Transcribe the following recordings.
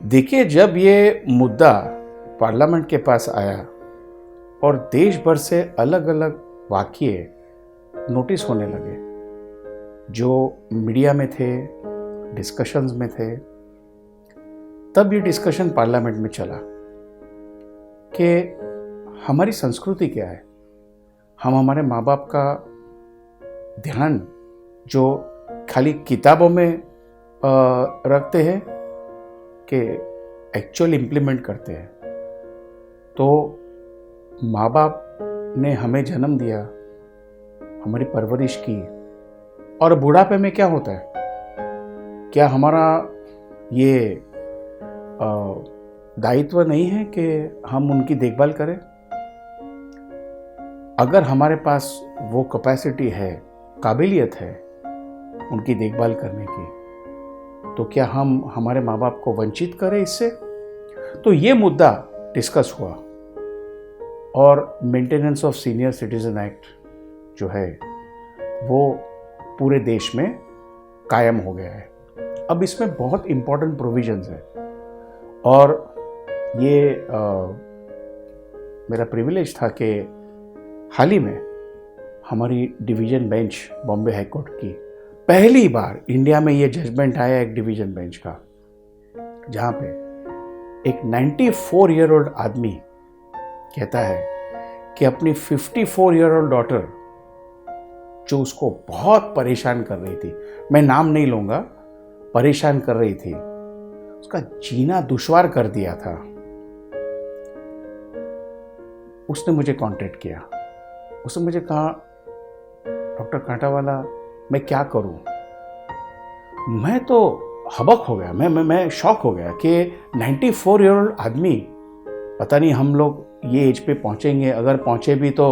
देखिए, जब ये मुद्दा पार्लियामेंट के पास आया और देश भर से अलग अलग वाक़ये नोटिस होने लगे, जो मीडिया में थे, डिस्कशंस में थे, तब ये डिस्कशन पार्लियामेंट में चला कि हमारी संस्कृति क्या है। हम हमारे माँ बाप का ध्यान जो खाली किताबों में रखते हैं कि एक्चुअल इम्प्लीमेंट करते हैं। तो माँ बाप ने हमें जन्म दिया, हमारी परवरिश की, और बुढ़ापे में क्या होता है? क्या हमारा ये दायित्व नहीं है कि हम उनकी देखभाल करें? अगर हमारे पास वो कैपेसिटी है, काबिलियत है उनकी देखभाल करने की, तो क्या हम हमारे माँ बाप को वंचित करें इससे? तो ये मुद्दा डिस्कस हुआ और maintenance of senior citizen act जो है वो पूरे देश में कायम हो गया है। अब इसमें बहुत इम्पोर्टेंट प्रोविजंस है और ये मेरा प्रिविलेज था कि हाल ही में हमारी division bench Bombay high court की पहली बार इंडिया में ये जजमेंट आया एक डिवीज़न बेंच का, जहाँ पे एक 94 ईयर ओल्ड आदमी कहता है कि अपनी 54 ईयर ओल्ड डॉटर जो उसको बहुत परेशान कर रही थी, मैं नाम नहीं लूँगा, परेशान कर रही थी, उसका जीना दुश्वार कर दिया था। उसने मुझे कांटेक्ट किया, उसने मुझे कहा, डॉक्टर कांटावाला मैं क्या करूं? मैं तो हबक हो गया, मैं शॉक हो गया कि 94 ईयर ओल्ड आदमी, पता नहीं हम लोग ये एज पे पहुंचेंगे, अगर पहुंचे भी तो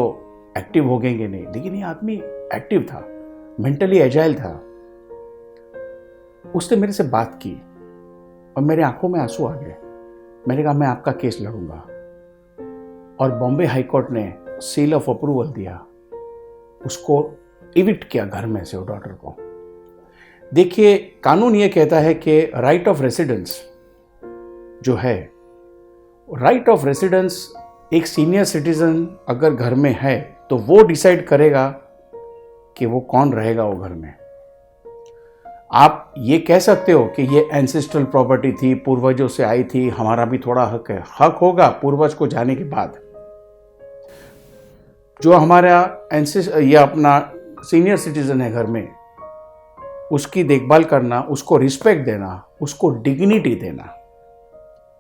एक्टिव हो गएंगे नहीं, लेकिन ये आदमी एक्टिव था, मेंटली एजाइल था। उसने मेरे से बात की और मेरे आंखों में आंसू आ गए। मैंने कहा मैं आपका केस लड़ूंगा, और बॉम्बे हाई कोर्ट ने सील ऑफ अप्रूवल दिया, उसको इविक्ट किया घर में से वो डॉटर को। देखिए, कानून ये कहता है कि राइट ऑफ रेसिडेंस जो है, राइट ऑफ रेसिडेंस एक सीनियर सिटीजन अगर घर में है तो वो डिसाइड करेगा कि वो कौन रहेगा वो घर में। आप ये कह सकते हो कि ये एंसेस्ट्रल प्रॉपर्टी थी, पूर्वजों से आई थी, हमारा भी थोड़ा हक है। हक होगा पूर्वज को जाने के बाद। जो हमारा ये अपना सीनियर सिटीजन है घर में, उसकी देखभाल करना, उसको रिस्पेक्ट देना, उसको डिग्निटी देना,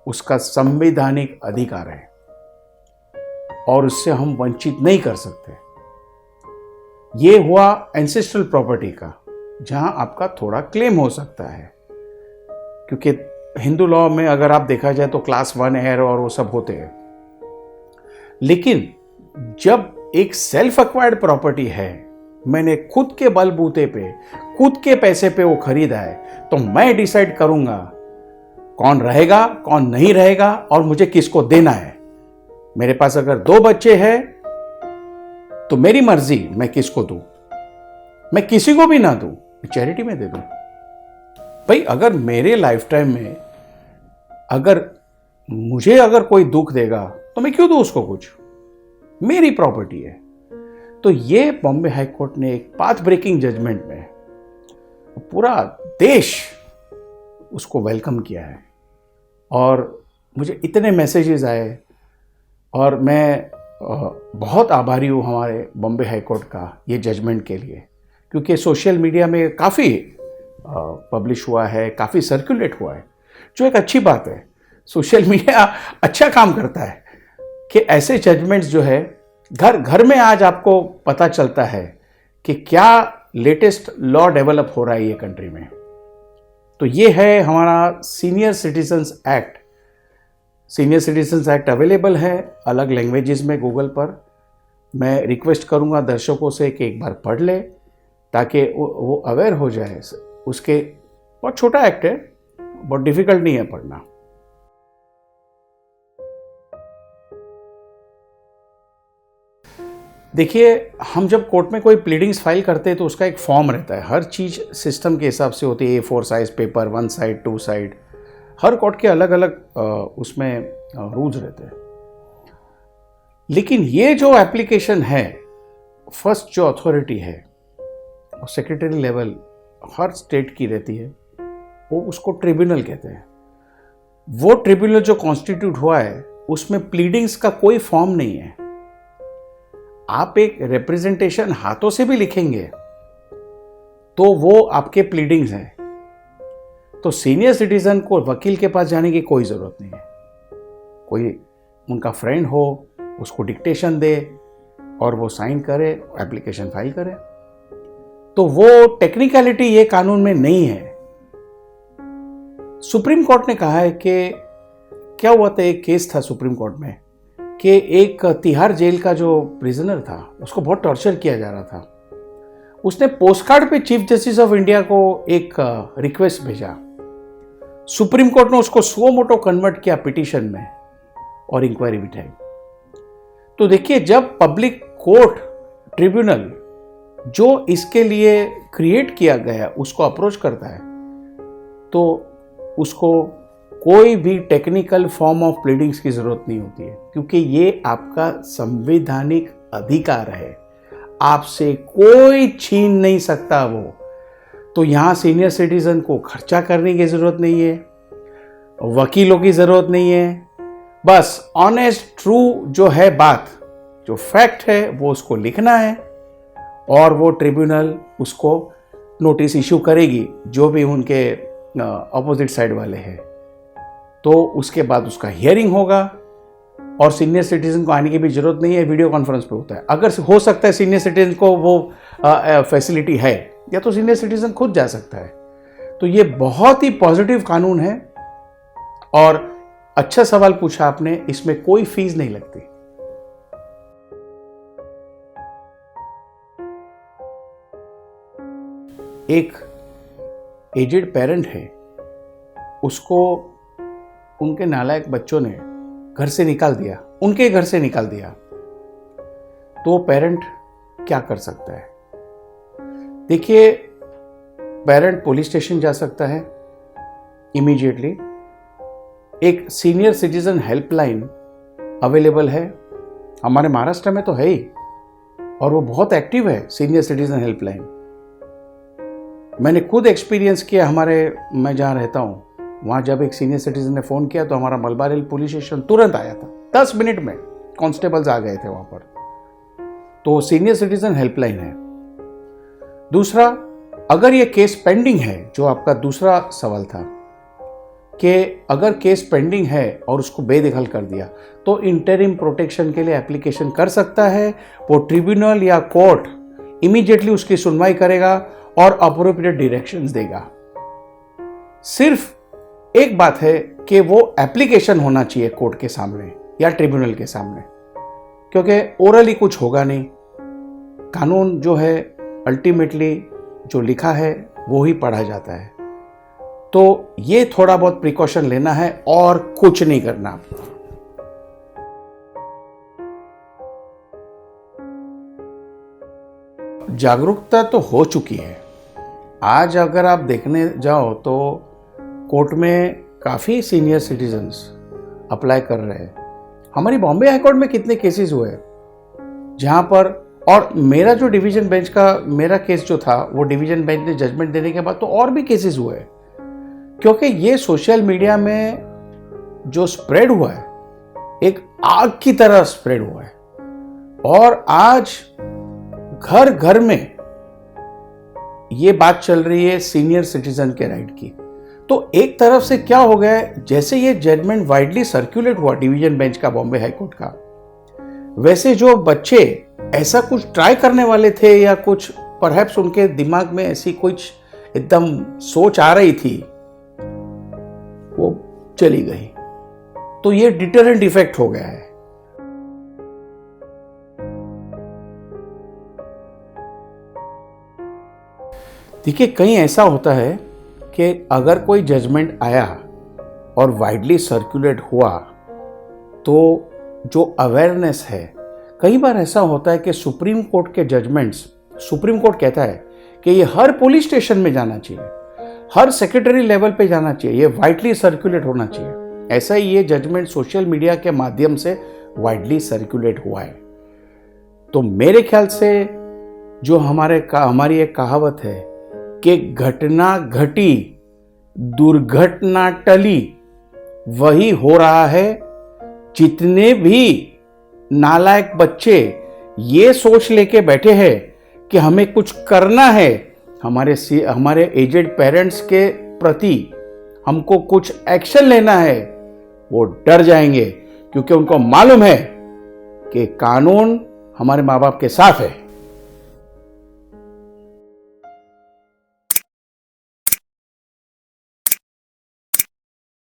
उसका संवैधानिक अधिकार है और उससे हम वंचित नहीं कर सकते। ये हुआ एंसेस्ट्रल प्रॉपर्टी का, जहां आपका थोड़ा क्लेम हो सकता है, क्योंकि हिंदू लॉ में अगर आप देखा जाए तो क्लास 1 हेयर और वो सब होते हैं। लेकिन जब एक सेल्फ एक्वायर्ड प्रॉपर्टी है, मैंने खुद के बलबूते पे, खुद के पैसे पे वो खरीदा है, तो मैं डिसाइड करूंगा कौन रहेगा, कौन नहीं रहेगा और मुझे किसको देना है। मेरे पास अगर 2 बच्चे हैं तो मेरी मर्जी, मैं किसको दूं। मैं किसी को भी ना दूं, चैरिटी में दे दूं। भाई, अगर मेरे लाइफ टाइम में अगर कोई दुख देगा तो मैं क्यों दूं उसको कुछ? मेरी प्रॉपर्टी है। तो ये बॉम्बे हाई कोर्ट ने एक पाथ ब्रेकिंग जजमेंट में पूरा देश उसको वेलकम किया है और मुझे इतने मैसेजेस आए और मैं बहुत आभारी हूँ हमारे बॉम्बे हाई कोर्ट का ये जजमेंट के लिए, क्योंकि सोशल मीडिया में काफ़ी पब्लिश हुआ है, काफ़ी सर्कुलेट हुआ है, जो एक अच्छी बात है। सोशल मीडिया अच्छा काम करता है कि ऐसे जजमेंट्स जो है घर घर में आज आपको पता चलता है कि क्या लेटेस्ट लॉ डेवलप हो रहा है ये कंट्री में। तो ये है हमारा senior citizens act. Senior citizens act available है अलग लैंग्वेजेस में गूगल पर। मैं रिक्वेस्ट करूंगा दर्शकों से कि एक बार पढ़ ले, ताकि वो अवेयर हो जाए उसके। बहुत छोटा एक्ट है, बहुत डिफिकल्ट नहीं है पढ़ना। देखिए, हम जब कोर्ट में कोई प्लीडिंग्स फाइल करते हैं तो उसका एक फॉर्म रहता है। हर चीज़ सिस्टम के हिसाब से होती है। A4 size paper, 1 side 2 side, हर कोर्ट के अलग अलग उसमें रूल्स रहते हैं। लेकिन ये जो एप्लीकेशन है, फर्स्ट जो अथॉरिटी है वो सेक्रेटरी लेवल हर स्टेट की रहती है, वो उसको ट्रिब्यूनल कहते हैं। वो ट्रिब्यूनल जो कॉन्स्टिट्यूट हुआ है उसमें प्लीडिंग्स का कोई फॉर्म नहीं है। आप एक रिप्रेजेंटेशन हाथों से भी लिखेंगे तो वो आपके प्लीडिंग्स हैं। तो सीनियर सिटीजन को वकील के पास जाने की कोई ज़रूरत नहीं है। कोई उनका फ्रेंड हो, उसको डिक्टेशन दे और वो साइन करे, एप्लीकेशन फाइल करे। तो वो टेक्निकलिटी ये कानून में नहीं है। सुप्रीम कोर्ट ने कहा है कि क्या हुआ था, एक केस था सुप्रीम कोर्ट में कि एक तिहाड़ जेल का जो प्रिजनर था उसको बहुत टॉर्चर किया जा रहा था। उसने पोस्ट कार्ड पे चीफ जस्टिस ऑफ इंडिया को एक रिक्वेस्ट भेजा। सुप्रीम कोर्ट ने उसको सो मोटो कन्वर्ट किया पिटीशन में और इंक्वायरी बिठाई। तो देखिए, जब पब्लिक कोर्ट ट्रिब्यूनल जो इसके लिए क्रिएट किया गया उसको अप्रोच करता है तो उसको कोई भी टेक्निकल फॉर्म ऑफ प्लीडिंग्स की जरूरत नहीं होती है, क्योंकि ये आपका संवैधानिक अधिकार है, आपसे कोई छीन नहीं सकता वो। तो यहाँ सीनियर सिटीजन को खर्चा करने की जरूरत नहीं है, वकीलों की जरूरत नहीं है। बस ऑनेस्ट ट्रू जो है बात, जो फैक्ट है वो उसको लिखना है और वो ट्रिब्यूनल उसको नोटिस इशू करेगी, जो भी उनके अपोजिट साइड वाले हैं। तो उसके बाद उसका हियरिंग होगा और सीनियर सिटीजन को आने की भी जरूरत नहीं है, वीडियो कॉन्फ्रेंस पे होता है। अगर हो सकता है सीनियर सिटीजन को वो फैसिलिटी है, या तो सीनियर सिटीजन खुद जा सकता है। तो ये बहुत ही पॉजिटिव कानून है। और अच्छा सवाल पूछा आपने, इसमें कोई फीस नहीं लगती। एक एजेड पेरेंट है, उसको उनके नालायक बच्चों ने घर से निकाल दिया, उनके घर से निकाल दिया, तो पेरेंट क्या कर सकता है? देखिए, पेरेंट पुलिस स्टेशन जा सकता है इमीडिएटली। एक सीनियर सिटीजन हेल्पलाइन अवेलेबल है, हमारे महाराष्ट्र में तो है ही, और वो बहुत एक्टिव है सीनियर सिटीजन हेल्पलाइन। मैंने खुद एक्सपीरियंस किया, मैं जहाँ रहता हूँ वहाँ जब एक सीनियर सिटीजन ने फ़ोन किया तो हमारा मलबार हिल पुलिस स्टेशन तुरंत आया था, 10 मिनट में कांस्टेबल्स आ गए थे वहाँ पर। तो सीनियर सिटीजन हेल्पलाइन है। दूसरा, अगर ये केस पेंडिंग है, जो आपका दूसरा सवाल था कि अगर केस पेंडिंग है और उसको बेदखल कर दिया तो इंटरिम प्रोटेक्शन के लिए एप्लीकेशन कर सकता है। वो ट्रिब्यूनल या कोर्ट इमीडिएटली उसकी सुनवाई करेगा और अप्रोप्रिएट डायरेक्शंस देगा। सिर्फ एक बात है कि वो एप्लीकेशन होना चाहिए कोर्ट के सामने या ट्रिब्यूनल के सामने, क्योंकि ओरली कुछ होगा नहीं। कानून जो है अल्टीमेटली जो लिखा है वो ही पढ़ा जाता है। तो ये थोड़ा बहुत प्रिकॉशन लेना है और कुछ नहीं करना। जागरूकता तो हो चुकी है। आज अगर आप देखने जाओ तो कोर्ट में काफ़ी सीनियर सिटीजन्स अप्लाई कर रहे हैं। हमारी बॉम्बे हाईकोर्ट में कितने केसेस हुए जहाँ पर, और मेरा जो डिवीजन बेंच का मेरा केस जो था वो डिवीजन बेंच ने जजमेंट देने के बाद तो और भी केसेस हुए, क्योंकि ये सोशल मीडिया में जो स्प्रेड हुआ है एक आग की तरह स्प्रेड हुआ है। और आज घर घर में ये बात चल रही है सीनियर सिटीजन के राइट की। तो एक तरफ से क्या हो गया है, जैसे ये जजमेंट वाइडली सर्कुलेट हुआ डिवीजन बेंच का बॉम्बे हाईकोर्ट का, वैसे जो बच्चे ऐसा कुछ ट्राई करने वाले थे या कुछ परहैप्स उनके दिमाग में ऐसी कुछ एकदम सोच आ रही थी, वो चली गई। तो ये डिटरेंट इफेक्ट हो गया है। देखिए, कहीं ऐसा होता है कि अगर कोई जजमेंट आया और वाइडली सर्कुलेट हुआ तो जो अवेयरनेस है, कई बार ऐसा होता है कि सुप्रीम कोर्ट के जजमेंट्स, सुप्रीम कोर्ट कहता है कि ये हर पुलिस स्टेशन में जाना चाहिए, हर सेक्रेटरी लेवल पे जाना चाहिए, ये वाइडली सर्कुलेट होना चाहिए। ऐसा ही ये जजमेंट सोशल मीडिया के माध्यम से वाइडली सर्कुलेट हुआ है। तो मेरे ख्याल से जो हमारी एक कहावत है कि घटना घटी दुर्घटना टली, वही हो रहा है। जितने भी नालायक बच्चे ये सोच लेके बैठे हैं कि हमें कुछ करना है, हमारे एजेड पेरेंट्स के प्रति हमको कुछ एक्शन लेना है, वो डर जाएंगे, क्योंकि उनको मालूम है कि कानून हमारे माँ बाप के साथ है।